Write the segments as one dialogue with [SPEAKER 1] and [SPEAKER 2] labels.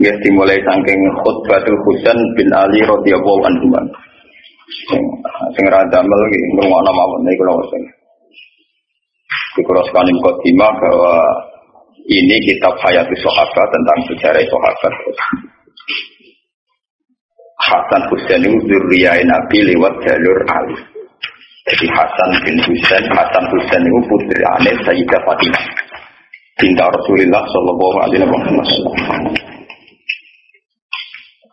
[SPEAKER 1] Ya dimulai saking khutbatul Husain bin Ali radhiyallahu anhu. Sing ra damel iki ngrungokno mawon niku lho sing. Dikuraskan mukadimah bahwa ini kitab Hayatus Sahabat tentang sejarah sahabat. Hasan Husain itu dzurriyyah Nabi lewat jalur Ali. Jadi Hasan Husain itu putrane Sayyidah Fatimah binti Rasulullah sallallahu alaihi wasallam.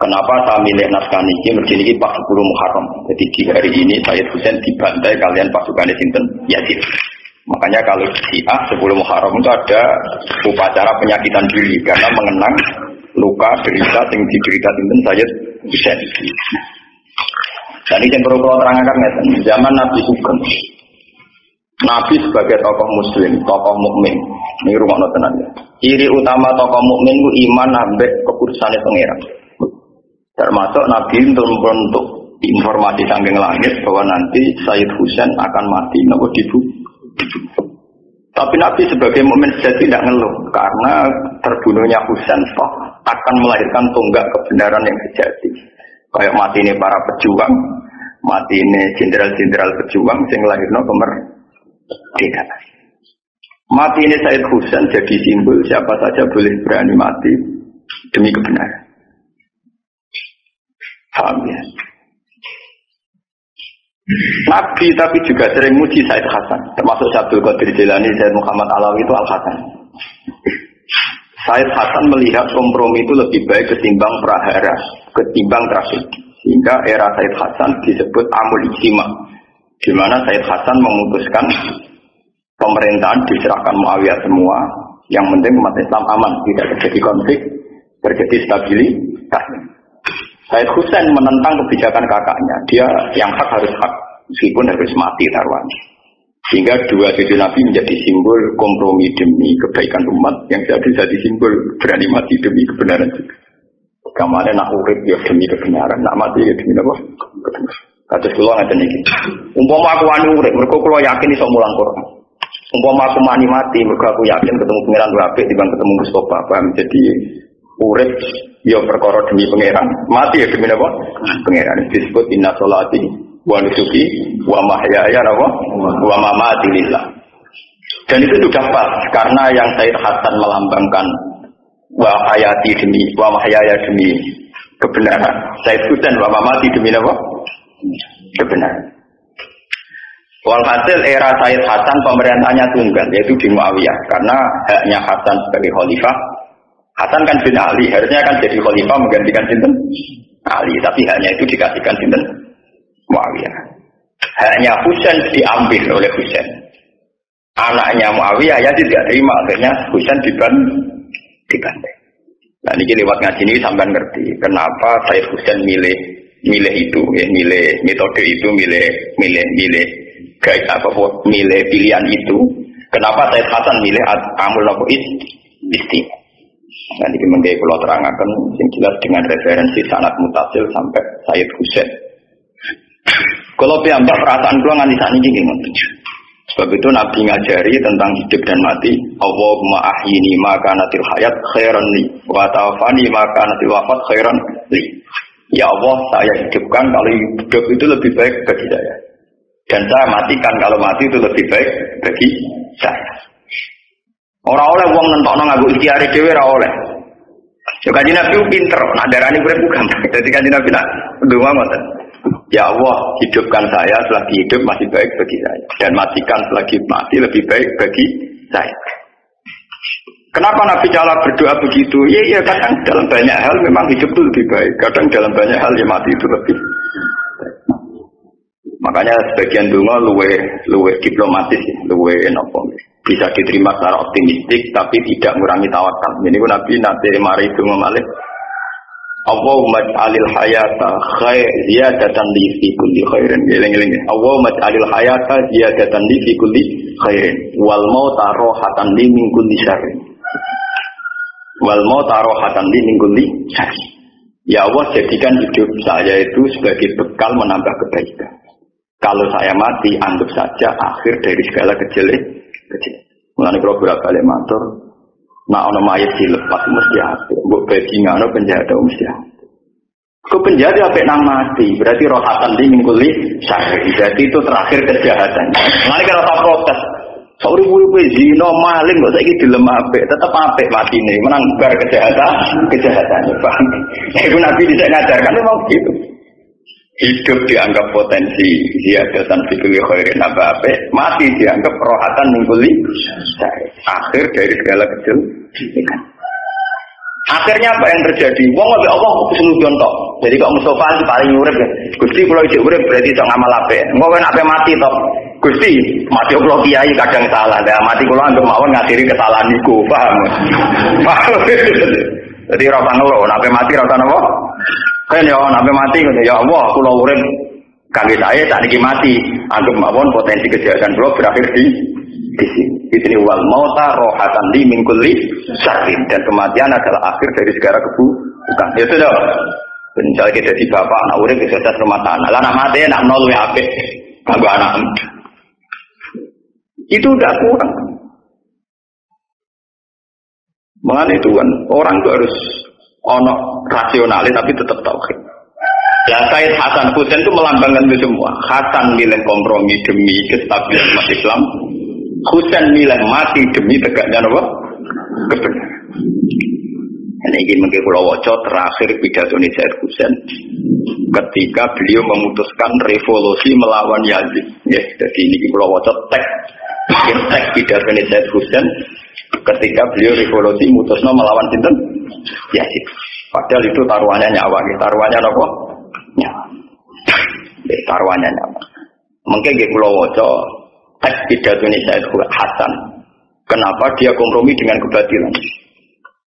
[SPEAKER 1] Kenapa saya milih naskah ini? Mergi ini pas 10 Muharram. Jadi di hari ini Sayyid Husain dibantai kalian pasukannya sinten Yazid. Makanya kalau di 10 Muharram itu ada upacara penyakitan diri karena mengenang luka derita yang diderita sinten Sayyid Husain. Dan ini yang perlu terangkan zaman Nabi Sugeng. Nabi sebagai tokoh Muslim, tokoh mukmin. Ini rumah notenannya. Ciri utama tokoh mukmin itu iman ambek keputusannya pengiran. Termasuk Nabi untuk informasi saking langit bahwa nanti Sayyid Husain akan mati nopo dibunuh. Tapi Nabi sebagai mukmin saja tidak ngeluh karena terbunuhnya Husain akan melahirkan tonggak kebenaran yang sejati. Kayak mati ini para pejuang, mati ini jenderal-jenderal pejuang yang lahirno kemerdekaan. Mati ini Sayyid Husain jadi simbol siapa saja boleh berani mati demi kebenaran. Paham ya? Nabi tapi juga sering muji Sayyid Hasan, termasuk Abdul Qadir Jilani, Sayyid Muhammad Alawi itu Al-Hasan. Sayyid Hasan melihat kompromi itu lebih baik ketimbang prahara, ketimbang tragedi. Sehingga era Sayyid Hasan disebut Amul Ijtima, di mana Sayyid Hasan memutuskan pemerintahan diserahkan Muawiyah semua. Yang penting umat Islam aman, tidak terjadi konflik, terjadi stabilitas. Sayyid Husain menentang kebijakan kakaknya. Dia yang hak harus hak, meskipun harus mati taruhannya. Sehingga dua cucu Nabi menjadi simbol kompromi demi kebaikan umat, yang jadi simbol berani mati demi kebenaran juga. Kemarin nak urip ya demi kebenaran, nak mati ya demi apa? Kata kula ngaten iki. Umpama aku wani urip, mergo kula yakin iso mulang Quran. Umpama aku mati, mergo aku yakin ketemu pangeran apik dibanding ketemu Mustofa. Paham? Jadi urip ya perkara demi pangeran, mati ya demi apa? Pangeran. Disebut inna sholati wa nusuki wa mahyaya wa mamati lillah. Dan itu sudah pas karena yang Sayyid Hasan melambangkan wa hayati demi wa mahyaya demi kebenaran. Sayyid Husain wa mamati demi apa? Kebenaran. Walhasil era Sayyid Hasan pemerintahnya tunggal, yaitu di Muawiyah, karena haknya Hasan sebagai khalifah. Hasan kan bin Ali, harusnya kan jadi khalifah menggantikan sinten Ali, tapi haknya itu dikasihkan sinten Muawiyah. Haknya Husain diambil oleh Husain. Anaknya Muawiyah ya tidak terima, akhirnya Husain dibantai. Nah ini lewat ngaji ini sampai ngerti kenapa Sayyid Husain milih itu, ya, milih metode itu, milih gaya apa milih pilihan itu. Kenapa Sayyid Hasan milih amul apa istimewa? Nanti mengkaji kalau terangkan yang jelas dengan referensi sanad mutasil sampai Sayyid Husain. Kalau piyambak perasaan kula nganti sakniki nggih. Sebab itu Nabi ngajari tentang hidup dan mati. Allahumma ahyini ma kanatil hayat khairan li wa tawaffani ma kanatil wafat khairan li. Ya Allah, saya hidupkan kalau hidup itu lebih baik bagi saya. Dan saya matikan kalau mati itu lebih baik bagi saya. Ora oleh wong nentokno nganggo ikhtiare dhewe ora oleh. Yo Kanjeng Nabi pinter, nak darani urip gampang. Dadi Kanjeng Nabi nak ndonga ngoten. Ya Allah, hidupkan saya selagi hidup masih baik bagi saya, dan matikan selagi mati lebih baik bagi saya. Kenapa Nabi cara berdoa begitu? Ya kadang dalam banyak hal memang hidup itu lebih baik, kadang dalam banyak hal ya mati itu lebih baik. Makanya sebagian donga luwe diplomatis, luwe nopo bisa diterima secara optimistik tapi tidak mengurangi tawakal. Ini pun Nabi nanti mari donga malih. Allahumma ij'alil hayata ziyadatan li fi kulli khairin. Eling-eling. Allahumma ij'alil hayata ziyadatan li fi kulli khairin wal mauta rahatan li min kulli syarrin. Wal mauta rahatan li min kulli syarrin. Ya Allah, jadikan hidup saya itu sebagai bekal menambah kebaikan. Kalau saya mati, anggap saja akhir dari segala kejelekan. Mulane kalau berapa kali matur, Nak ono mayit dilepas mesti apik. Mbok bajingane penjahat mesti apik. Ke penjahat apik nang mati, berarti rohatan di mingkuli syahid. Berarti itu terakhir kejahatan. Nanti kalau tak protes, sorry gue zino maling kok saiki dilem apik, tetep apik matine, menanggar kejahatannya. Paham? Ibu Nabi bisa ngajarkan memang begitu. Hidup dianggap potensi ziyadatan fikul khairin apa apik, mati dianggap rohatan mingkuli syahid. Akhir dari segala kejelekan. Akhirnya apa yang terjadi? Wong ambek Allah kesunujon tok. Jadi kok Mustafa itu paling urip ya. Gusti kula isih urip berarti iso ngamal apik. Engko nek ape mati tok. Gusti, mati kula kiai kadang salah. Lah mati kula anggap mawon ngadiri kesalahan niku, paham? Paham. Jadi ora usah ngeluh, nek ape mati ora usah napa? Kan ya nek ape mati ya Allah kula urip kangge saya sakniki mati. Anggap mawon potensi kejahatan kula berakhir di sini. Ini wal mauta rohatan li min kulli syarrin, dan kematian adalah akhir dari segala keburukan. Itu dah. Misalnya kita jadi bapak anak urip sukses rumah tangga. Lah anak mati nak nol luwih apik kanggo anak. Itu udah kurang. Mengenai itu kan orang itu harus ono rasionalis tapi tetap tauhid. Ya Said Hasan Husain itu melambangkan itu semua. Hasan milih kompromi demi kestabilan umat Islam. Husain milih mati demi tegaknya apa? Kebenaran. Ini mungkin kalau waca terakhir pidato Said Husain ketika beliau memutuskan revolusi melawan Yazid. Ya, jadi ini kalau waca teks pidato Said Husain ketika beliau revolusi mutusno melawan sinten? Yazid. Padahal itu taruhannya nyawa, taruhannya apa? Nyawa. Taruhannya nyawa. Mungkin kalau waca teks pidato Said Hasan. Kenapa dia kompromi dengan kebatilan?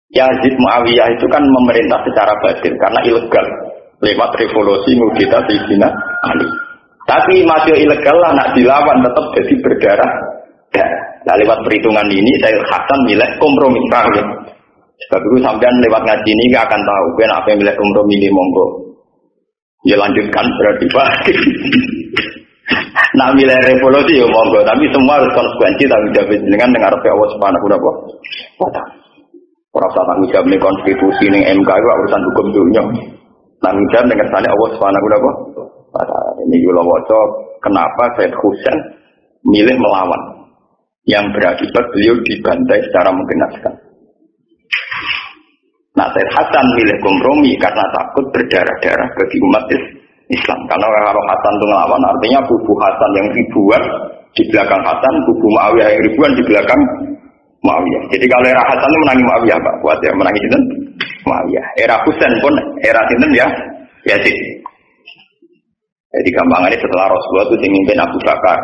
[SPEAKER 1] Yazid Muawiyah itu kan memerintah secara batil karena ilegal lewat revolusi mudita Sayyidina Ali. Tapi masih ilegal lah, nak dilawan tetap jadi berdarah. Nah lewat perhitungan ini Said Hasan milih kompromi. Ya? Sebab itu sampean lewat ngaji ini gak akan tahu kan apa yang milih kompromi ini, monggo. Ya lanjutkan berarti Pak. Nak milih revolusi ya monggo, tapi semua harus konsekuensi tanggung jawab dengan dengar Allah Subhanahu wa taala. Ora usah tanggung jawab ning konstitusi ning MK itu urusan hukum dunia. Tanggung jawab dengan sane Allah Subhanahu wa taala. Ini kula waca kenapa Said Husain milih melawan yang berakibat beliau dibantai secara menggenaskan. Nah Said Hasan milih kompromi karena takut berdarah-darah bagi umat Islam. Karena kalau Hasan itu ngelawan artinya kubu Hasan yang ribuan di belakang Hasan, kubu Muawiyah yang ribuan di belakang Muawiyah. Jadi kalau era Hasan itu menangi Muawiyah Pak, kuat ya menangi sinten? Muawiyah. Era Husain pun era sinten ya Yazid. Jadi gampangannya setelah Rasulullah itu mimpin Abu Bakar,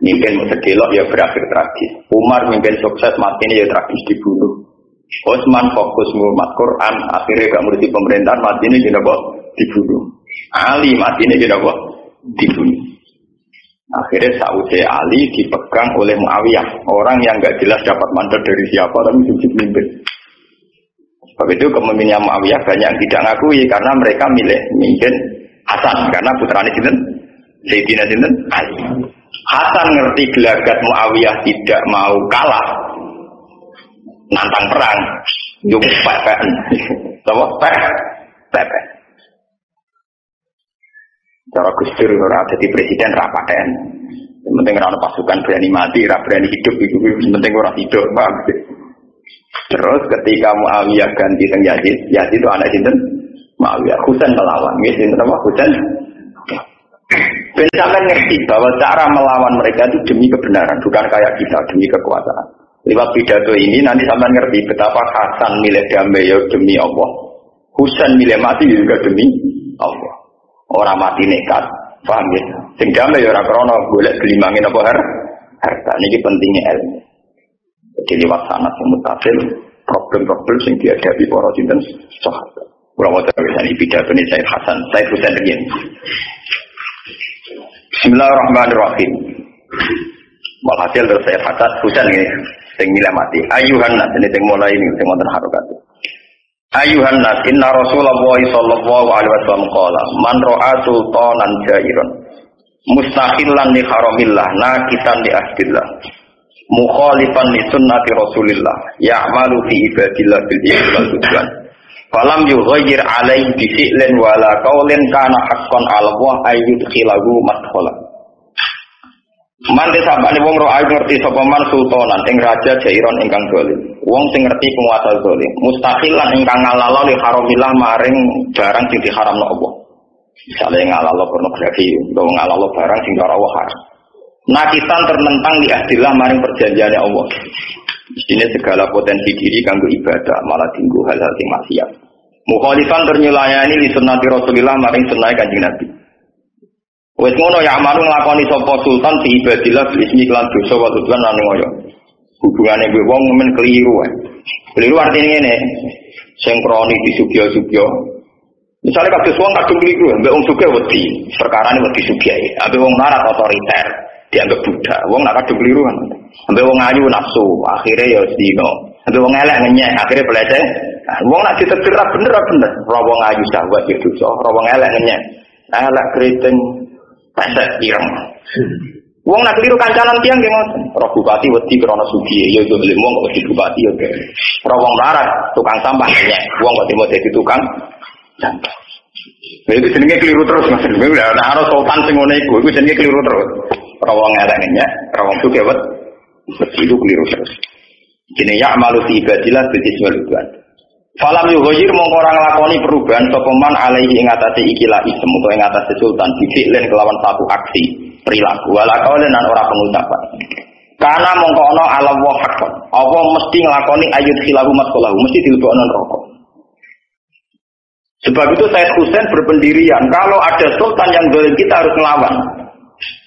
[SPEAKER 1] mimpin sedelok ya berakhir tragis. Umar mimpin sukses mati ini ya tragis dibunuh. Utsman fokus ngurmat Quran, akhirnya gak ngurusi pemerintahan mati ini dibunuh. Ali mati ini dibunuh. Akhirnya Saudi Ali dipegang oleh Muawiyah, orang yang gak jelas dapat mandat dari siapa tapi sujud mimpin. Sebab itu kepemimpinannya Muawiyah banyak yang tidak ngakui karena mereka milih mimpin Hasan karena putranya sinten Sayyidina sinten Ali. Hasan ngerti gelagat Muawiyah tidak mau kalah nantang perang, nyumpah pepen, sama pepen. Cara Gus Dur ora dadi presiden ra paten. Penting ora ono pasukan berani mati, ra berani hidup itu penting ora hidup, Pak. Terus ketika Muawiyah ganti teng Yazid, Yazid itu anak sinten? Muawiyah. Husain melawan, nggih sinten apa? Husain. Ben sampeyan ngerti bahwa cara melawan mereka itu demi kebenaran, bukan kayak kita demi kekuasaan. Lewat pidato ini nanti sampeyan ngerti betapa Hasan milih damai ya demi Allah. Husain milih mati juga demi Allah. Orang mati nekat, paham ya? Sing damai ya ora krana golek gelimangin apa harta. Niki pentingnya ilmu. Jadi lewat sanad yang mutasil, problem-problem yang dihadapi para sinten sahabat. Kula waca wisani pidato ini Said Hasan, Said Husain riyen. Bismillahirrahmanirrahim. Walhasil terus Said Hasan Husain ini sing milih mati. Ayuhan nas ini sing mulai ini sing wonten harokat. Ayuhan nas inna Rasulullah sallallahu alaihi wasallam qala man ra'a sultanan jairan mustahillan li haramillah nakisan li ahdillah mukhalifan li sunnati Rasulillah ya'malu fi ibadillah bil ikhlas tujuan falam yughayyir alaihi bi fi'lin wala qaulin kana haqqan 'ala Allah ayyudkhilahu madkhala. Mante sabane wong ro ayu ngerti sapa man sultanan ing raja jairon ingkang zalim. Wong sing ngerti penguasa zalim, mustaqilan ingkang ngalalo li haramillah maring barang sing diharamno Allah. Misale ngalalo pornografi, utawa ngalalo barang sing ora haram. Nakitan termentang di ahdilah maring perjanjiannya Allah. Mestinya segala potensi diri kanggo ibadah malah tinggu hal-hal sing maksiat. Mukhalifan ternyulayani li sunnati Rasulillah maring sunnah Kanjeng Nabi. Wes ngono ya amalu nglakoni sapa sultan fi ibadillah bil ismi lan dosa wa tujuan lan ngoyo. Hubungane mbek wong men keliru ae. Keliru artine ngene. Sing kroni disugih-sugih. Misale kabeh wong kadung keliru, mbek wong sugih wedi, perkarane wedi sugih. Ambek wong larat otoriter, dianggap budak. Wong nak kadung keliru kan. Ambek wong ayu nafsu, akhire ya zina. Ambek wong elek ngenyek, akhire pelece. Wong nak ditetir bener. Ora wong ayu syahwat ya dosa, ora wong elek ngenyek. Elek kriting pesek ireng. Wong nak keliru kancanan tiyang nggih ngoten. Roh bupati wedi krana sugih, ya yo lemu kok wedi bupati yo. Ora wong larat, tukang sampah ngenyek. Wong kok demo dadi tukang sampah. Itu jenenge keliru terus Mas. Nek ana sultan sing ngene iku jenenge keliru terus. Ora wong elek ngenyek, ora wong sugih wedi itu keliru terus. Jenenge ya'malu fi ibadillah bil ismi wal falam yughayyir mongko ora nglakoni perubahan sapa man alaihi ing atase ikilah isem utawa ing atase sultan bifi'len kelawan satu aksi perilaku wala kaulen lan ora pengucapan. Karena mongko ana ala wa haqqan. Apa mesti nglakoni ayat khilahu masqalahu mesti dilebokno neraka. Sebab itu Said Husain berpendirian kalau ada sultan yang zalim kita harus melawan.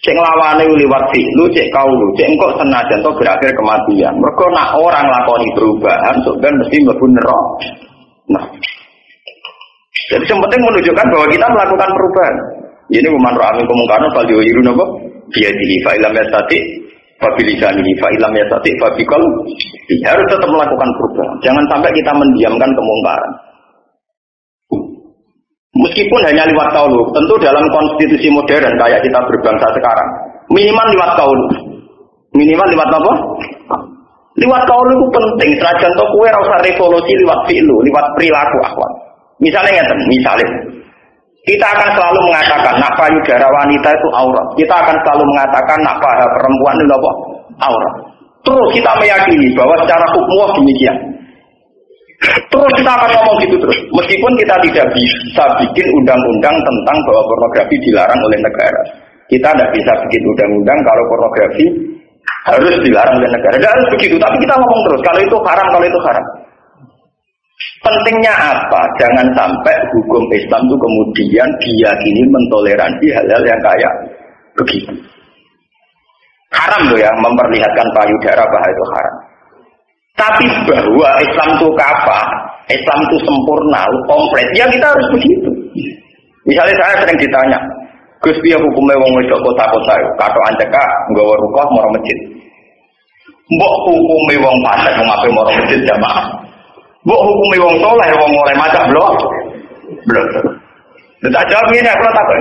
[SPEAKER 1] Cek nglawane liwat fi'lu cek kaulu cek engko senajan to berakhir kematian. Mergo nak orang lakoni perubahan sampeyan mesti mlebu neraka. Nah. Jadi yang penting menunjukkan bahwa kita melakukan perubahan. Ini man ra'amin kemungkaran fal yu'iru napa? Biyadihi fa ilam yastati fa bilisanihi fa ilam yastati fa biqal. Harus tetap melakukan perubahan. Jangan sampai kita mendiamkan kemungkaran. Meskipun hanya lewat kaulu, tentu dalam konstitusi modern kayak kita berbangsa sekarang, minimal lewat kaulu. Minimal lewat apa? Lewat kaulu itu penting. Senajan to kowe ora usah revolusi lewat fi'lu, lewat perilaku akhwat. Misalnya kita akan selalu mengatakan nak payudara wanita itu aurat. Kita akan selalu mengatakan nak paha perempuan itu apa? Aurat. Terus kita meyakini bahwa secara hukum demikian. Terus kita akan ngomong gitu terus. Meskipun kita tidak bisa bikin undang-undang tentang bahwa pornografi dilarang oleh negara. Kita tidak bisa bikin undang-undang kalau pornografi harus dilarang oleh negara. Tidak harus begitu. Tapi kita ngomong terus. Kalau itu haram. Pentingnya apa? Jangan sampai hukum Islam itu kemudian diyakini mentoleransi hal-hal yang kayak begitu. Haram loh ya, memperlihatkan payudara bahwa itu haram. Tapi bahwa Islam itu kapal, Islam itu sempurna, komplit, ya kita harus begitu. Misalnya saya sering ditanya, Gus piye hukumnya wong wedok kota-kota yo, katok anceka nggawa rukah marang masjid. Mbok hukume wong fasik wong ape marang masjid jamaah. Mbok hukume wong saleh wong oleh maca blok. Tak jawab ngene aku tak kok.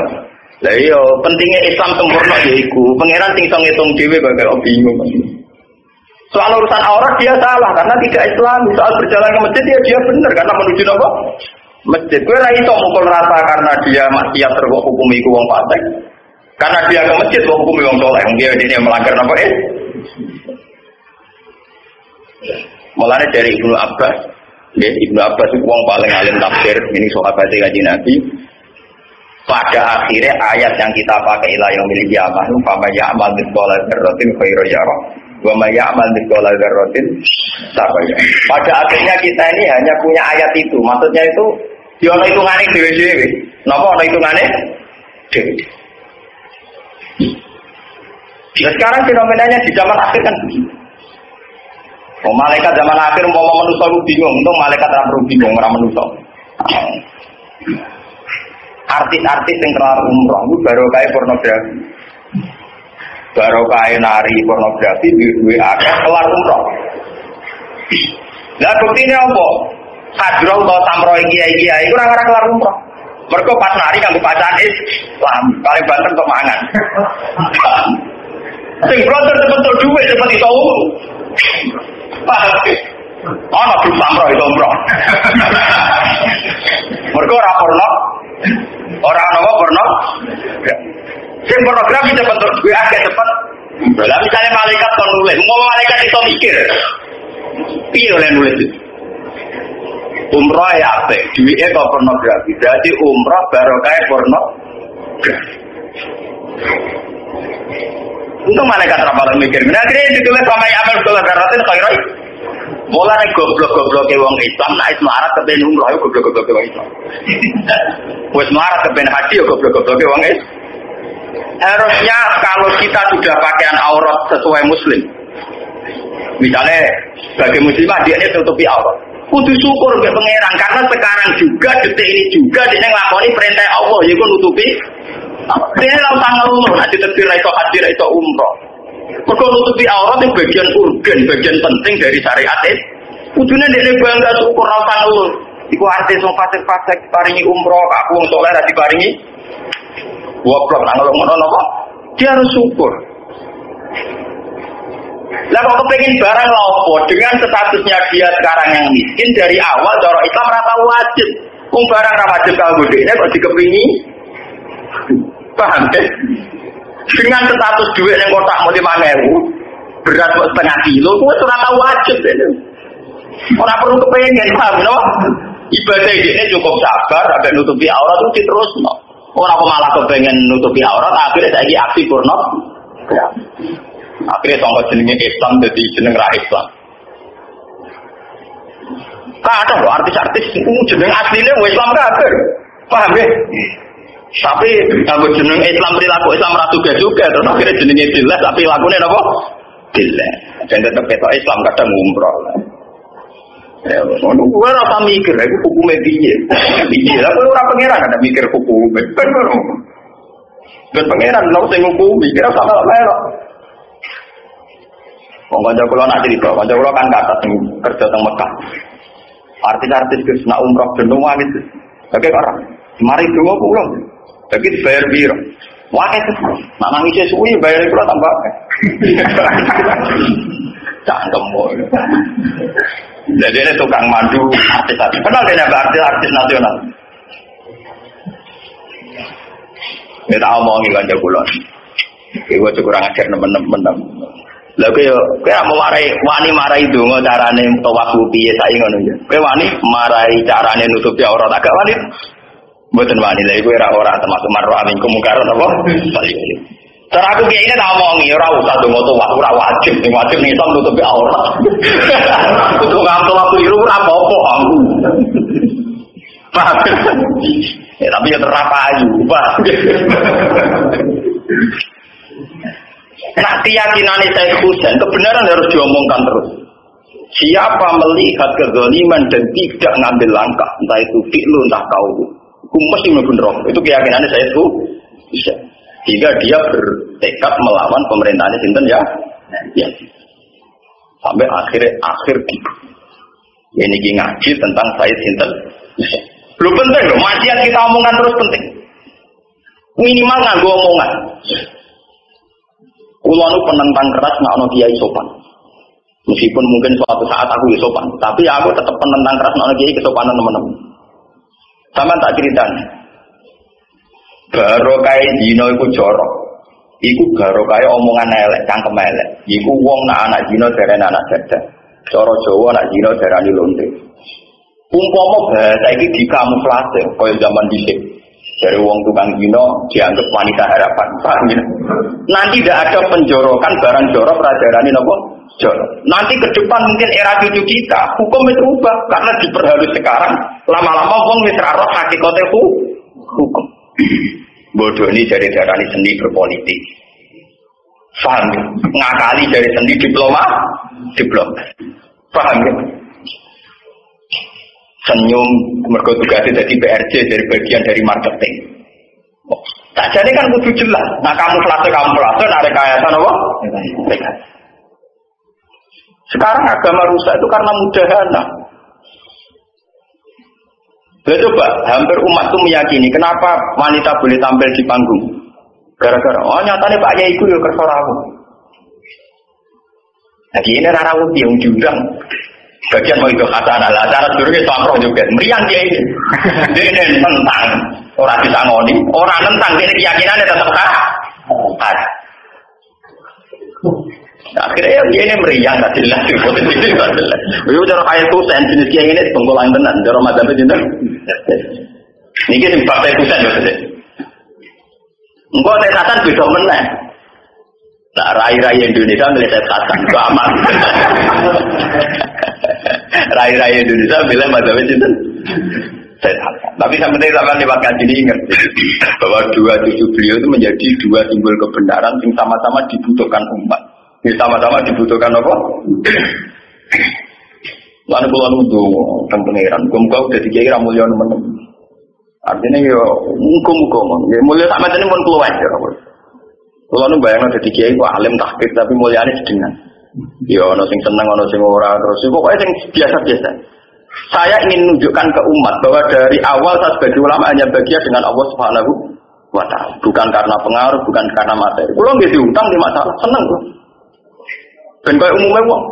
[SPEAKER 1] Lah iya, pentingnya Islam sempurna yaiku, pangeran sing iso ngitung dhewe kok bingung. Soal urusan aurat dia salah karena tidak Islam. Soal berjalan ke masjid dia benar karena menuju apa? Masjid. Kowe ra iso mukul rata karena dia maksiat terus hukum iku wong fasik. Karena dia ke masjid kok hukum wong saleh. Dia melanggar apa Mulane dari Ibnu Abbas, Ibnu Abbas itu wong paling alim tafsir ini sahabat Kanjeng Nabi. Pada akhirnya ayat yang kita pakai la yaumil qiyamah, fa may ya'mal mithqala dzarratin khairan yarah. Wa may ya'mal mithqala dzarratin sabaya. Pada akhirnya kita ini hanya punya ayat itu. Maksudnya itu yo ana hitungane dhewe-dhewe. Napa ana hitungane? Dhewe. Ya sekarang fenomenanya di zaman akhir kan begini. Oh, malaikat zaman akhir mau manusia lu bingung, untung malaikat ora perlu bingung ora manusia. Artis-artis yang kelar umroh itu baru kayak pornografi. Baru kayak nari pornografi duwe akeh kelar umroh. Lah buktinya apa? Hadroh atau samroh kiai-kiai itu ora kelar umroh. Mergo pas nari kanggo bacaan Islam, paling banter untuk mangan. Sing blontor betul duit cepet itu umum. Paham? Ana di samro itu umroh. Mergo ora porno. Ora ana apa porno. Sing pornografi cepet duit akeh cepet. Lah misalnya malaikat kon nulis, mau malaikat iso mikir. Piye oleh nulis itu? Umroh ya apik, duwike kok pornografi. Dadi umroh barokah pornografi. Untung malaikat ra paling mikir. Nah, akhirnya ditulis sama amal dolar karatin khairai. Mulane goblok-gobloke wong Islam nek melarat kepen umroh yo goblok-gobloke wong Islam. Wis melarat kepen haji yo goblok-gobloke wong Islam. Harusnya kalau kita sudah pakaian aurat sesuai muslim, misalnya bagi muslimah dia tutupi aurat, kudu syukur ke pangeran karena sekarang juga detik ini juga dia ngelakoni perintah Allah yaitu nutupi. Dia langsung ngeluh, nanti terdiri itu hadir itu umroh. Mereka nutupi aurat itu bagian urgen, bagian penting dari syariat itu. Kudunya dia bangga syukur langsung ngeluh. Iku artis yang fasik-fasik paringi umroh, aku yang soleh tadi paringi. Goblok nang ngono apa? Dia harus syukur. Lah kok kepengin barang lopo dengan statusnya dia sekarang yang miskin dari awal cara Islam ora tau wajib. Wong barang ra wajib kanggo dhekne kok dikepingi. Paham ya? Dengan status duit yang kotak mau 5.000 berat setengah kilo kuwi ora tau wajib. Ora perlu kepengin, paham no? Ibadah dhekne cukup sabar sampai nutupi aurat itu diterusno. Orang aku malah kepengen nutupi aurat, akhirnya saya aksi porno. Ya. Akhirnya tongkol jenenge Islam jadi jeneng ra Islam. Kadang loh artis-artis itu jeneng aslinya Islam kabeh. Paham ya? Tapi kalau jeneng Islam perilaku Islam ratu juga, terus akhirnya jenenge jelas tapi lakunya apa? Jelas. Dan tetap ketok Islam kadang umroh. Ya, gue rasa mikir, aku hukumnya piye. Piye, aku ora pangeran ada mikir hukumnya. Ben pangeran lho sing hukum, mikir sama melok. Wong kanca kula nak cerita, kanca kula kan kata kerja teng Mekah. Artis-artis wis nak umroh gendong wis. Oke ora. Mari donga kula. Tapi dibayar piro? Wae itu. Nak nangis suwi bayar kula tambah. Cangkem mono. Jadi ini tukang mandu artis-artis. Kenal dia artis nasional. Kita omongin kan jago gue kurang ajar temen-temen. Lalu kayak mau wani marai itu nggak carane tawaf piye saya ngono ya. Kayak wani marai carane nutupi aurat agak wani. Bukan wani lagi gue orang termasuk marwah amin kemungkaran apa? Cara aku kayak ini tak omongi, ora usah dongo tawaf, ora wajib nih Islam nutupi aurat. Untuk ngatur waktu itu ora apa-apa aku. Paham? Ya tapi ya terapayu, Pak. Nah, keyakinan saya Husain, kebenaran harus diomongkan terus. Siapa melihat kezaliman dan tidak ngambil langkah, entah itu fi'lu, entah kaulu, mesti bener. Itu keyakinan saya Husain. Sehingga dia bertekad melawan pemerintahan sinten ya. Sampai akhir ini ngaji tentang Said sinten. Belum penting loh, maksiat kita omongkan terus penting. Minimal nganggo omongan. Kula nu penentang keras nek ana kiai sopan. Meskipun mungkin suatu saat aku sopan, tapi aku tetap penentang keras nek ana kiai kesopanan teman-teman. Sama tak ceritanya. Barokah zina iku jorok. Iku barokah omongan elek, cangkem elek. Iku wong nak anak zina darane anak jadah. Cara Jawa anak zina darani lonte. Umpama bahasa iki dikamuflase kaya zaman dhisik. Dari wong tukang zina dianggap wanita harapan. Paham ya? Nanti tidak ada penjorokan barang jorok radarani napa? Jorok. Nanti ke depan mungkin era cucu kita hukum itu berubah karena diperhalus sekarang. Lama-lama wong wis ra roh hakikate hukum. Bodoh ini dari darani seni berpolitik. Paham ya? Ngakali dari seni diploma. Paham ya? Senyum mergo tugasnya jadi PRJ dari bagian dari marketing. Tak jadi kan kudu jelas. Nah kamu flase ada rekayasa apa? Sekarang agama rusak itu karena mudahana. Coba hampir umat itu meyakini kenapa wanita boleh tampil di panggung. Gara-gara nyatanya Pak Yai itu ya kersorawu. Lagi ini rara uti yang jurang. Bagian mau itu khasanah lah. Cara durungnya samroh juga. Meriang dia ini. Dia ini tentang. Orang bisa ngoni. Orang tentang. Dia keyakinannya tetap ada. Akhirnya dia ini meriang. Tak jelas. Posisi tak jelas. Itu cara kaya tusen. Jenis kiai ini penggolang tenan. Cara madamnya jenis. Ini kita partai tusen. Enggak saya khasan bisa menang. Nah, rai-rai Indonesia milih Said Hasan, itu aman. Rai-rai Indonesia milih mazhabnya itu Said Hasan. Tapi yang penting sama lewat kaji ini ingat bahwa dua cucu beliau itu menjadi dua simbol kebenaran yang sama-sama dibutuhkan umat. Yang sama-sama dibutuhkan apa? Lalu kalau nunggu tentang pengiran, muka udah dikira mulia teman-teman. Artinya ya muka-muka, mulia sama ini pun keluar ya. Kalau nu bayangin ada kiai ku alim tahqiq tapi mulyane sedengan. Ya ono sing seneng ono sing ora terus pokoknya sing biasa-biasa. Saya ingin menunjukkan ke umat bahwa dari awal saya sebagai ulama hanya bahagia dengan Allah Subhanahu wa taala, bukan karena pengaruh, bukan karena materi. Kulo nggih diutang di masalah seneng kok. Ben koyo umume wong.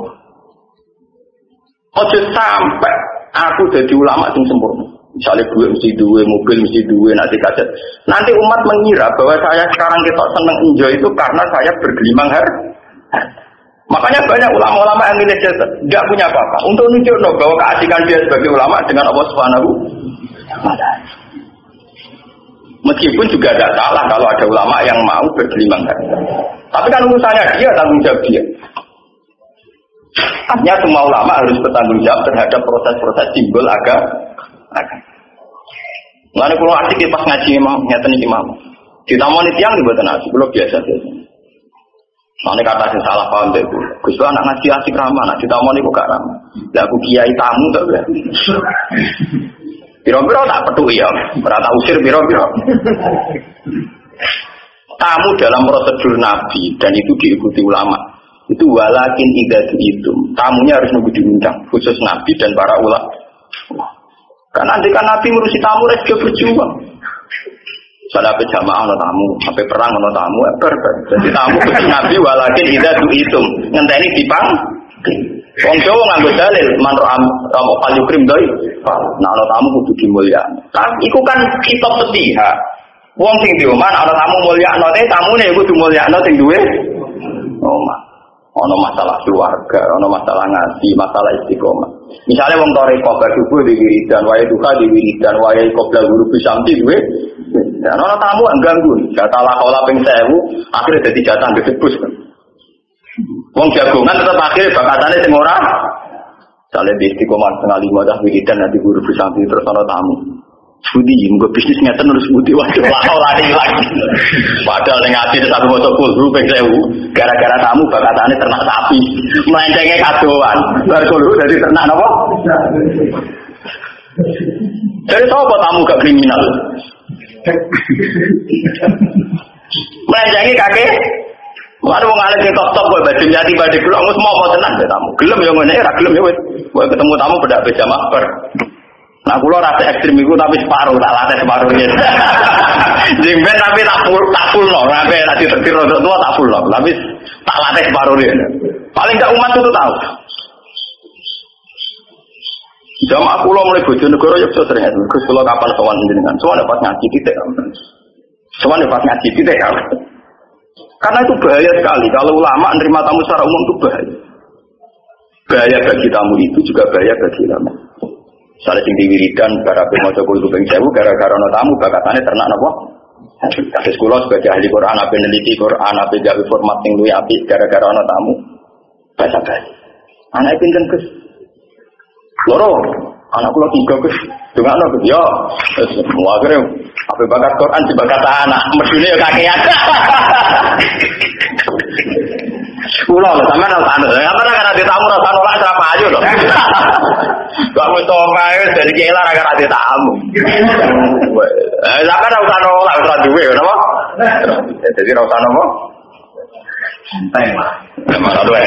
[SPEAKER 1] Ojo sampai aku jadi ulama sing sempurna. Misalnya duit mesti duit, mobil mesti duit, nanti kaset. Nanti umat mengira bahwa saya sekarang kita senang enjoy itu karena saya bergelimang harta. Makanya banyak ulama-ulama yang milih jasa, tidak punya apa-apa. Untuk menunjukkan bahwa keasikan dia sebagai ulama dengan Allah Subhanahu wa taala. Meskipun juga tidak salah kalau ada ulama yang mau bergelimang harta. Tapi kan urusannya dia, tanggung jawab dia. Artinya semua ulama harus bertanggung jawab terhadap proses-proses simbol agama. Lalu kalau asik pas ngaji mau nyata nih mau. Kita mau nih tiang dibuat nasi, belum biasa. Mana kata sih salah paham deh bu. Gus anak ngaji asik ramah, nak kita mau nih kok gak ramah. Lah aku kiai tamu tak ya. Biro-biro tak peduli ya, berata usir biro-biro. Tamu dalam prosedur nabi dan itu diikuti ulama. Itu walakin itu. Tamunya harus nunggu diundang, khusus nabi dan para ulama. Karena nanti kan Nabi ngurusi tamu, dia berjuang. Soalnya sampai jamaah ada tamu, sampai perang ada tamu, jadi tamu khusus Nabi walakin itu ngenteni dipang. Wong Jawa nganggo dalil, man ra'am opal yukrim doi. Nah ada tamu kudu dimulyakno. Tapi iku kan kitab petiha. Wong sing dioman ana tamu mulyakno, tamune kudu mulyakno sing duwe omah. Ono masalah keluarga, ono masalah ngaji, masalah istiqomah. Misalnya wong toreko bar subuh di wiridan, wae duha di wiridan, wae qobla guru bisamti duwe. Dan ono tamu ganggu, jatah lakola ping 1000, akhirnya dadi jatah gedebus. Wong jagongan tetep akhirnya bakatane sing ora. Sale di istiqomah setengah 5 dah wiridan nanti guru bisamti terus ono tamu. Budi, enggak bisnis nyata harus budi waduh lari lagi. Padahal yang ngasih satu motor kulru pengsewu, gara-gara tamu bakatannya ternak sapi, melencengnya kadoan, berkulru dari ternak apa? Dari tahu apa tamu gak kriminal? Melencengnya kakek. Waduh ngalih ke top gue baju jati badi kulo ngus mau tenang deh tamu. Gelem yang mana ya, gelem ya wes. Gue ketemu tamu bedak beja masker. Nah, kulo rasa ekstrim itu tapi separuh, tak latih separuhnya. Jengben tapi tak full loh, sampai nanti terkir roda tua tak full loh, tapi tak latih separuhnya. Paling gak umat itu tahu. Jamaah kulo mulai Bojonegoro ya sering itu. Gus kulo kapan sowan jenengan? Sowan dapat ngaji titik. Sowan dapat ngaji titik kan. Karena itu bahaya sekali kalau ulama menerima tamu secara umum itu bahaya. Bahaya bagi tamu itu juga bahaya bagi ulama. Salah sing diwiridan gara-gara maca kulo ping 1000 gara-gara ana tamu bakatane ternak napa? Kados kula sebagai ahli Quran ape neliti Quran ape gawe format sing luwih apik gara-gara ana tamu. Baca Bali. Anak pinten Gus? Loro. Anak kula 3 Gus. Dongakno Gus. Yo. Wis akhire ape bakat Quran dibakat anak, medune yo kakean. Kulo lho sampean ora tahu. Apa ora ada tamu ora tahu ora apa ayo lho. Kok wis omae dari kela ora ada tamu. Sampean ora usah nolak ora duwe napa? Jadi ora usah napa? Santai mah. Malah duwe.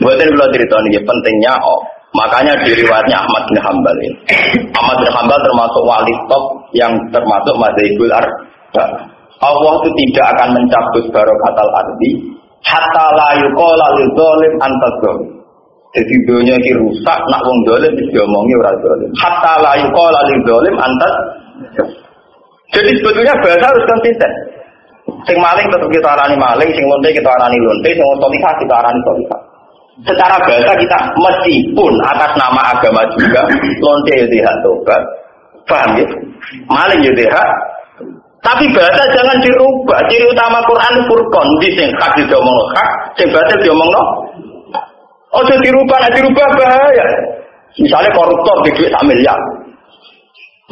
[SPEAKER 1] Buatan kula cerita niki pentingnya makanya di riwayatnya Ahmad bin Hanbal ini. Ahmad bin Hanbal termasuk wali top yang termasuk Madzhabul Arba. Allah itu tidak akan mencabut barokatal ardi hatta la yuqala lil zalim anta zalim. Jadi dunia ini rusak, nak wong zalim diomongi ora zalim. Hatta la yuqala lil zalim anta. Jadi sebetulnya bahasa harus konsisten. Sing maling tetap kita arani maling, sing lonte kita arani lonte, sing otorita kita arani otorita. Secara bahasa kita meskipun atas nama agama juga lonte ya tidak tobat, paham ya? Maling ya tidak. Tapi bahasa jangan dirubah. Ciri utama Quran Furqan, di sing hak diomongno hak, sing batil diomongno. Oh, jadi dirubah bahaya. Misalnya koruptor di duit 1 miliar.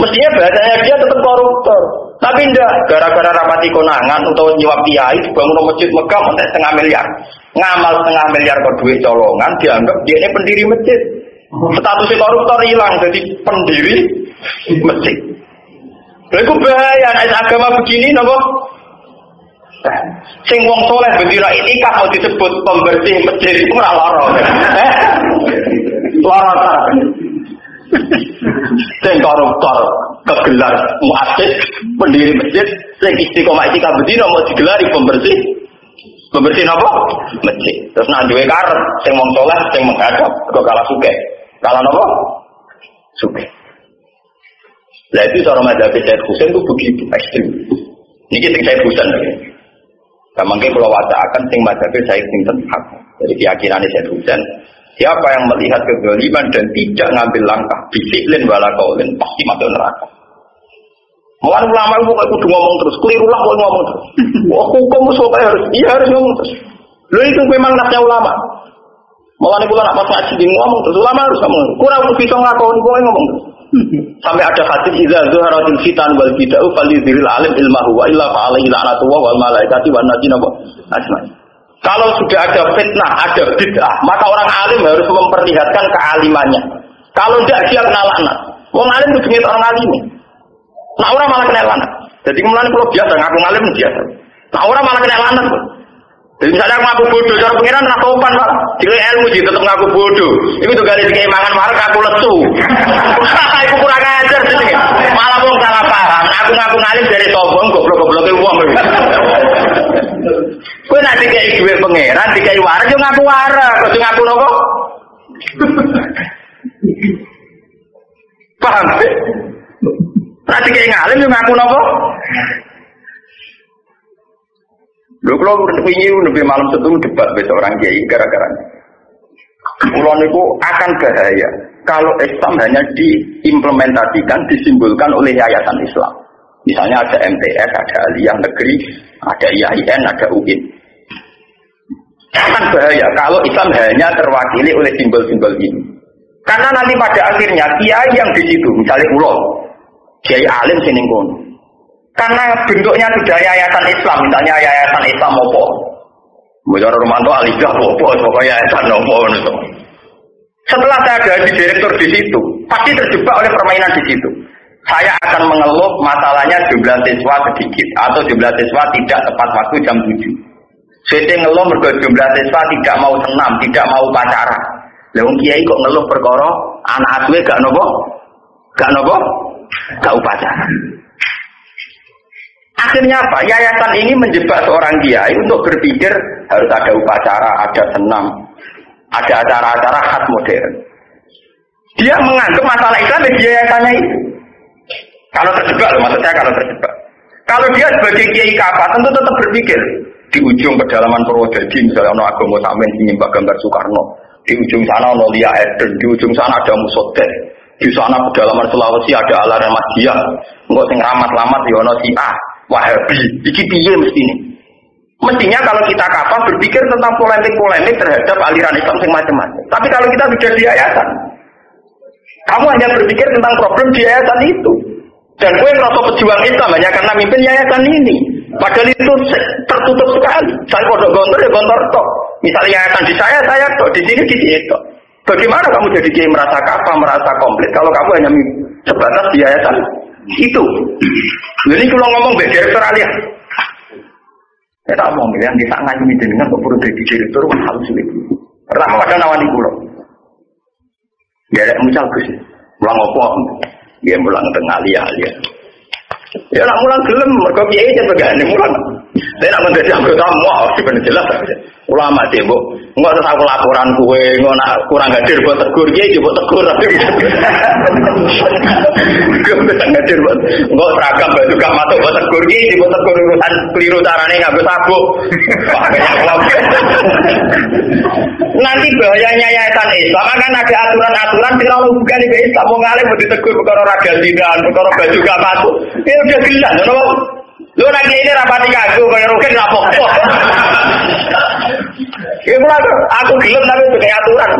[SPEAKER 1] Mestinya bahasanya dia tetap koruptor. Tapi enggak, gara-gara rapati konangan atau nyuap kiai bangun masjid megah untuk 0,5 miliar. Ngamal 0,5 miliar ke duit colongan, dianggap dia ini pendiri masjid. Statusnya koruptor hilang, jadi pendiri masjid. Itu bahaya, agama begini, nopo. Sing wong soleh bendera itikaf mau disebut pembersih masjid itu ora lara. Lara. Sing koruptor kegelar muassis pendiri masjid, sing istiqomah itikaf bendera mau digelari pembersih. Pembersih napa? Masjid. Terus nak duwe karep sing wong soleh sing menghadap kok kalah sugih. Kalah napa? Sugih. Lah itu cara mazhab Said Husain itu begitu ekstrim. Niki sing Said Husain. Mangke kula wacakan sing mazhab Said sinten hak. Jadi keyakinan Said Husain, siapa yang melihat kezaliman dan tidak ngambil langkah bisiklin wala qaulin pasti masuk neraka. Mulai ulama itu kudu ngomong terus, kelirulah kok ngomong terus. Wah, hukum harus ngomong terus. Lho itu memang nasnya ulama. Mulai kula nak pas ngaji ngomong terus, ulama harus ngomong. Kurang bisa ngakoni kok ngomong terus. Sampai ada hadis idza zuharatil fitan wal bid'ah faliziril alim ilmahu wa illa fa alaihi la'natullah wal malaikati wan nasi ajmain. Kalau sudah ada fitnah, ada bid'ah, maka orang alim harus memperlihatkan kealimannya. Kalau tidak dia kena laknat. Wong alim itu dengit orang alim. Nah orang malah kena laknat. Jadi kemudian kalau biasa ngaku alim biasa. Nah orang malah kena laknat. Jadi misalnya aku ngaku bodoh, cara pengiran nak sopan malah. Jika ilmu jadi tetap ngaku bodoh. Itu juga ada keimangan marah aku lesu. Itu kurang ajar sih. Malah wong salah paham. Aku ngaku ngalim dari sombong, goblok-gobloknya uang. Kowe nek dikai duwe pangeran, dikai waras yo ngaku waras, kok ngaku nopo? Paham? Nek dikai ngalim yo ngaku nopo? Lho kalau wingi nembe malam setu debat besok orang kiai gara-gara. Kula niku akan bahaya kalau Islam hanya diimplementasikan, disimbolkan oleh yayasan Islam. Misalnya ada MTS, ada Aliyah Negeri, ada IAIN, ada UIN. Akan bahaya kalau Islam hanya terwakili oleh simbol-simbol ini. Karena nanti pada akhirnya kiai yang di situ, misalnya ulo, kiai alim sini kono. Karena bentuknya sudah yayasan Islam, misalnya yayasan Islam apa? Bojor Romanto Aliyah apa? Pokoknya yayasan apa? Setelah saya ada di direktur di situ, pasti terjebak oleh permainan di situ. Saya akan mengeluh masalahnya jumlah siswa sedikit atau jumlah siswa tidak tepat waktu jam 7. Saya ngeluh mergo jumlah siswa tidak mau senam, tidak mau pacaran. Lah wong kiai kok ngeluh perkara anak asuhe gak nopo? Gak upacara. Akhirnya apa? Yayasan ini menjebak seorang kiai untuk berpikir harus ada upacara, ada senam, ada acara-acara khas modern. Dia menganggap masalah Islam di yayasannya itu. Kalau terjebak, maksud saya kalau terjebak. Kalau dia sebagai kiai kafah tentu tetap berpikir di ujung pedalaman Purwodadi misalnya ono agama sampean nyembah gambar Soekarno, di ujung sana ono Lia Eden, di ujung sana ada Musodeh, di sana pedalaman Sulawesi ada Alarm Mahdiah, engko sing ramat-lamat ya ono Syiah, Wahabi, iki piye mestine? Mestinya kalau kita kafah berpikir tentang polemik-polemik terhadap aliran Islam sing macam-macam. Tapi kalau kita sudah di yayasan, kamu hanya berpikir tentang problem di yayasan itu. Dan gue merasa pejuang Islam hanya karena mimpin yayasan ini. Padahal itu tertutup sekali. Saya kodok gontor ya gontor tok. Misalnya yayasan di saya tok. Di sini tok. Bagaimana kamu jadi kiai merasa kafah, merasa komplit kalau kamu hanya sebatas di yayasan itu? Jadi kalau ngomong direktur Aliyah, saya tak mau bilang di sana ini dengan keburu jadi direktur harus sulit. Pertama pada nawani pulau. Dia ada muncul gus. Pulang opo? Dia mulang tengah Aliyah. Ya nak mulang gelem, mergo piye aja begane mulang. Saya nak menjadi anggota mau sebenarnya jelas. Ulama sih, Bu. Enggak usah aku laporan kue, enggak kurang hadir buat tegur, dia juga tegur. Kurang hadir buat, enggak seragam baju gak masuk buat tegur, dia juga tegur urusan keliru caranya ngambil sabuk. Nanti bahayanya yayasan Islam kan ada aturan-aturan terlalu bukan di Islam mau ngalih mau ditegur perkara raga tidak, perkara baju gak masuk. Ini udah jelas, loh. Lu lagi ini rapati kagum, kayak roket rapok. Aku gelap tapi itu kayak aturan.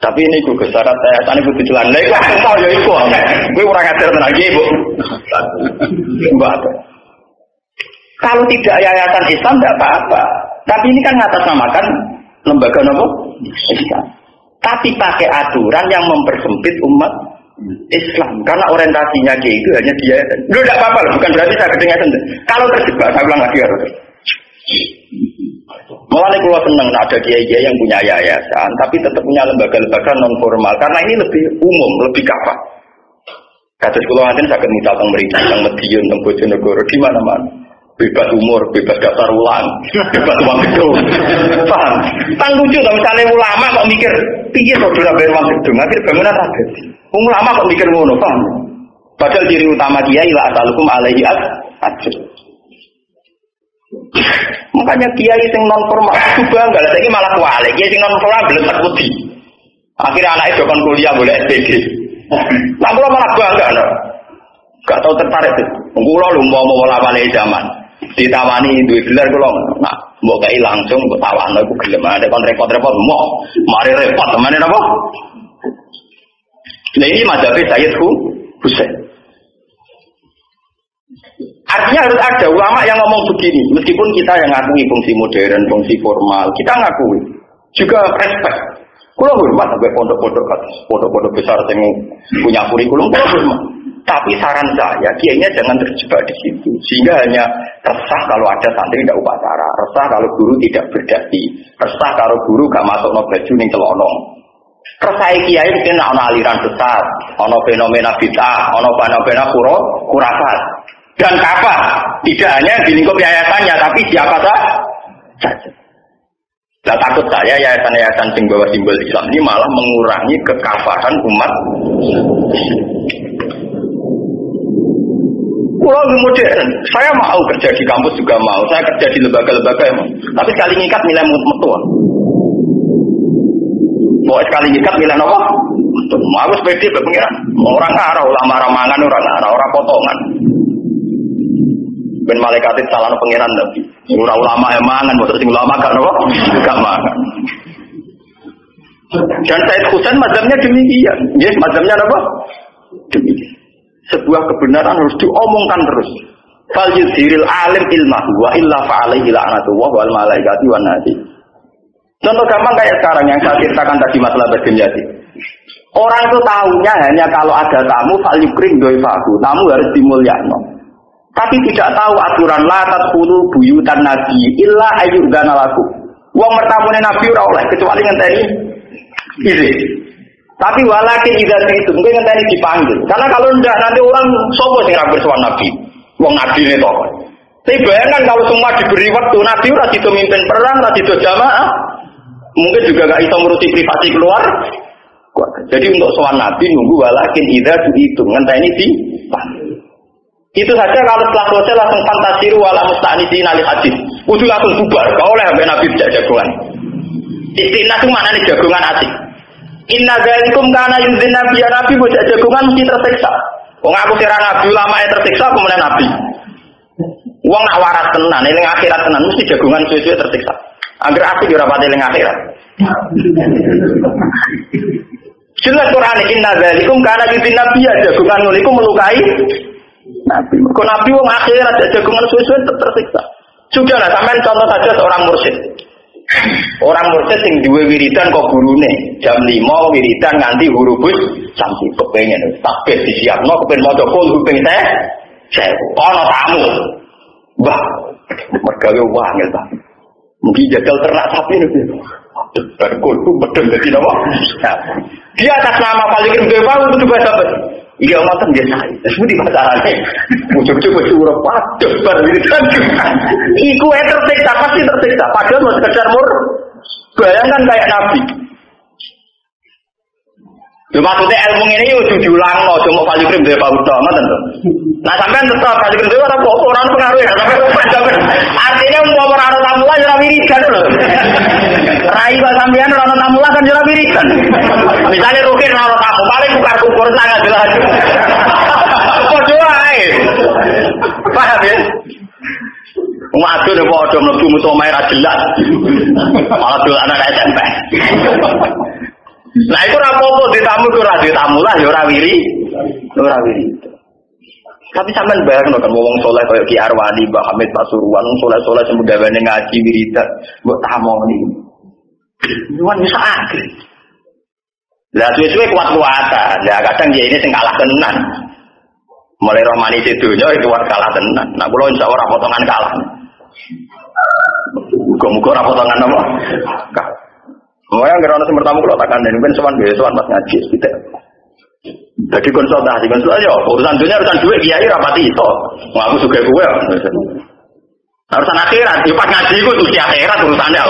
[SPEAKER 1] Tapi ini gue syarat saya tadi gue tujuan lagi. Aku mau ya ikut. Gue orang ajar lagi bu. Kalau tidak yayasan Islam tidak apa-apa. Tapi ini kan ngatasnamakan lembaga nopo Islam. Tapi pakai aturan yang mempersempit umat Islam. Karena orientasinya itu hanya dia. Lu tidak apa-apa, bukan berarti saya kedengaran. Kalau terjebak, saya ulang lagi harus. Mulai keluar senang ada kiai-kiai yang punya yayasan, tapi tetap punya lembaga-lembaga non formal. Karena ini lebih umum, lebih kafah. Kasus keluar nanti saya akan minta tentang Merita, tentang Medion, tentang Bojonegoro, di mana-mana. Bebas umur, bebas daftar ulang, bebas uang gedung. Paham? Kan lucu kalau misalnya ulama kok mikir, pikir kok sudah bayar uang gedung, akhir bangunan tragedi. Ulama kok mikir ngono, paham? Padahal ciri utama kiai la asalukum alaihi ajr. Makanya kiai sing non formal itu bangga, saiki malah kualik. Kiai sing non formal belum terputih. Akhirnya anaknya dokon kuliah boleh SPG. Nah, kula malah bangga no. Gak tau tertarik tuh. Kula lu mau wala-wale zaman. Ditawani duwe gelar kula. Nah, mbok kei langsung mbok tawano iku gelem. Ada kon repot-repot mau. Mari repot temane napa? Nah ini mazhab Sayyid Husain. Artinya harus ada ulama yang ngomong begini, meskipun kita yang ngakui fungsi modern, fungsi formal, kita ngakui juga respect. Kalau hormat sampai pondok-pondok besar yang punya kurikulum, kalau hormat. Tapi saran saya, kiainya jangan terjebak di situ, sehingga hanya resah kalau ada santri tidak upacara, resah kalau guru tidak berdasi, resah kalau guru gak masuk no baju ning celonong. Resah kiai mungkin ana aliran sesat, ana fenomena bid'ah, ana fenomena kurafat. Dan kafah tidak hanya di lingkup yayasannya, tapi siapa saja. Nah, takut saya yayasan-yayasan sing bawa simbol Islam ini malah mengurangi kekafahan umat. Kalau modern, saya mau kerja di kampus juga mau, saya kerja di lembaga-lembaga yang mau. Tapi sekali ngikat nilai metua. Mau sekali ngikat nilai apa? Mau sepedi berpengiran. Orang arah, ulama ramangan, orang potongan. Ben malaikat itu salah pengiran tapi ora ulama emangan boten sing ulama gak napa gak mangan. Dan Sayyid Husain mazhabnya demikian. Nggih, mazhabnya apa? Demikian. Sebuah kebenaran harus diomongkan terus. Fal yuzhiril alim ilmahu wa illa fa alaihi la'natullah wal malaikati wan nasi. Contoh gampang kayak sekarang yang saya ceritakan tadi masalah bergenjati. Orang itu tahunya hanya kalau ada tamu fal yukrim doifahu, tamu harus dimulyakno. Tapi tidak tahu aturan la tadkhulu buyutan nabi illa ayyudzana lakum. Wong mertamune nabi ora oleh kecuali ngenteni izin. Tapi walakin idza itu mungkin ngenteni dipanggil. Karena kalau ndak nanti orang sopo sing ra bersowan nabi. Wong nabine to. Tapi bayangkan kalau semua diberi waktu nabi ora dido mimpin perang, ora dido jamaah. Mungkin juga gak iso ngurusi privasi keluar. Jadi untuk sowan nabi nunggu walakin idza itu ngenteni dipanggil. Itu saja kalau setelah selesai langsung fantasiru wala musta'nisina li hadis. Kudu langsung bubar. Kau oleh sampai Nabi tidak jagongan. Istilah itu maknanya jagongan asik. Inna dzalikum kana yuzin nabi ya nabi bocah jagongan mesti tersiksa. Wong aku kira nabi ulama yang tersiksa kemudian nabi. Wong nak waras tenan, eling akhirat tenan mesti jagongan suwe-suwe tersiksa. Angger asik ora pati eling akhirat. Jelas Quran inna dzalikum kana yuzin nabi ya jagongan ngono iku melukai Nabi. Kok Nabi wong akhirat jagongan suwe-suwe tersiksa. Sudahlah sampean contoh saja seorang mursyid. Orang mursyid sing duwe wiridan kok gurune jam 5 wiridan nganti hurufus sampai kepengin takbir disiapno kepen maca kul kuping saya ana tamu. Wah, mergawe wangel ta. Mungkin jadal ternak sapi niku. Berkul medeng dadi napa? Dia atas nama Falikin Dewa itu juga dapat. Iya ngoten nggih sae. Terus di masalahnya ujug-ujug curug waduh bar wiridan. Iku tersiksa pasti tersiksa. Padahal mau sekedar bayangkan kayak Nabi. Maksudnya ilmu ini udah diulang loh, cuma kali krim dari Pak Uto, ngoten tuh. Nah sampean tetap kali krim dari orang pengaruh ya, sampai artinya mau orang tamu lah jadi wiridan loh. Rai pak sampean orang tamu lah kan jadi wiridan. Misalnya Rukin orang tamu, paling bukan kukur sangat jelas. Podo ae. Paham ya? Waduh nek podo mlebu mutomai ra jelas. Malah dul anak SMP. Nah itu rapopo di tamu itu radio tamu lah, ya ora wiri. Tapi sampean bayang kan wong soleh kaya Ki Arwani, Mbak Hamid Pasuruan, wong soleh-soleh sing gawane ngaji wiridan, mbok tamoni. Nuwun bisa akhir. Lah suwe-suwe kuat-kuatan. Lah kadang ya ini sing kalah tenan. Mulai rohmani sedonya itu kuat kalah tenan. Nah kula insyaallah ora potongan kalah. Muga-muga ora potongan apa? Kalah. Yang kira orang pertama kalau takkan dan mungkin sowan pas ngaji tidak. Jadi konsultasi ya urusan dunia urusan duit kiai rapati itu. Aku juga gue. Urusan akhirat, ya pas ngaji itu urusan akhirat urusannya.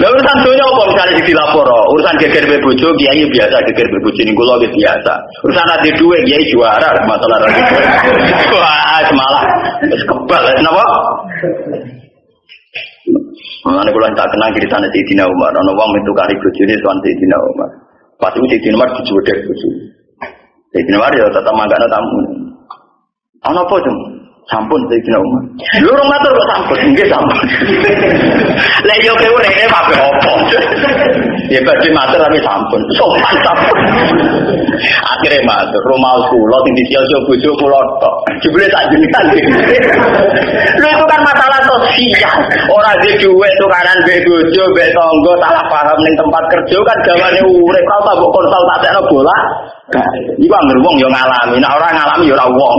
[SPEAKER 1] Lah urusan dunia apa misalnya dilapor, urusan geger bojo kiai biasa geger bojo ini kula biasa. Urusan ati duit kiai juara masalah ati. Wah, semalah wis kebal napa? Mana kalau tak kenal kiri sana Sayyidina Umar, orang wong itu kari bujuni soal Sayyidina Umar. Pas itu Sayyidina Umar bujudek bujuni. Sayyidina Umar ya tetap mangkana tamu. Ana apa jeng? Sampun Sayyidina Umar. Lu orang matur kok sampun? Nggih sampun. Lah yo kowe rene kabeh apa? Ya badhe matur tapi sampun. Sopan sampun. Akhire matur, rumah kula sing disiyo bojo kula tok. Jebule tak jenitan. Lu itu kan masalah sosial. Ora di duwe tukaran mbek bojo, mbek tangga salah paham ning tempat kerja kan gawane urip kok tak mbok konsultasekno bola. Iku anggere wong yo ngalami, nek ora ngalami yo ora wong.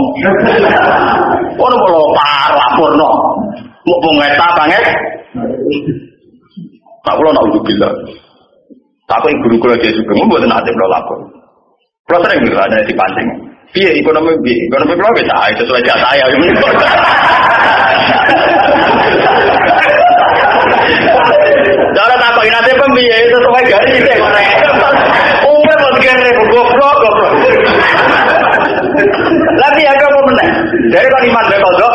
[SPEAKER 1] Ono kok laporno. Mbok ngeta banget. Tak kula nak udah Tapi guru kula dhewe juga mboten ate kula lapor. Kula sering gitu ada di pancing. Piye ekonomi kula wis sesuai jasa saya. Cara takok nanti pembiye sesuai garis iki. Umur mau digere goblok. Lagi agak apa meneh? Dari kan iman be kodok.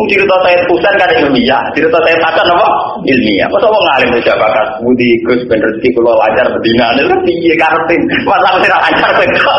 [SPEAKER 1] Cerita saya pusat kan ilmiah, cerita saya pacar apa? Ilmiah. Masa orang ngalim udah bakat budi Gus ben rezeki kula lancar bedina lha piye karepin. Masa mesti ra lancar kok.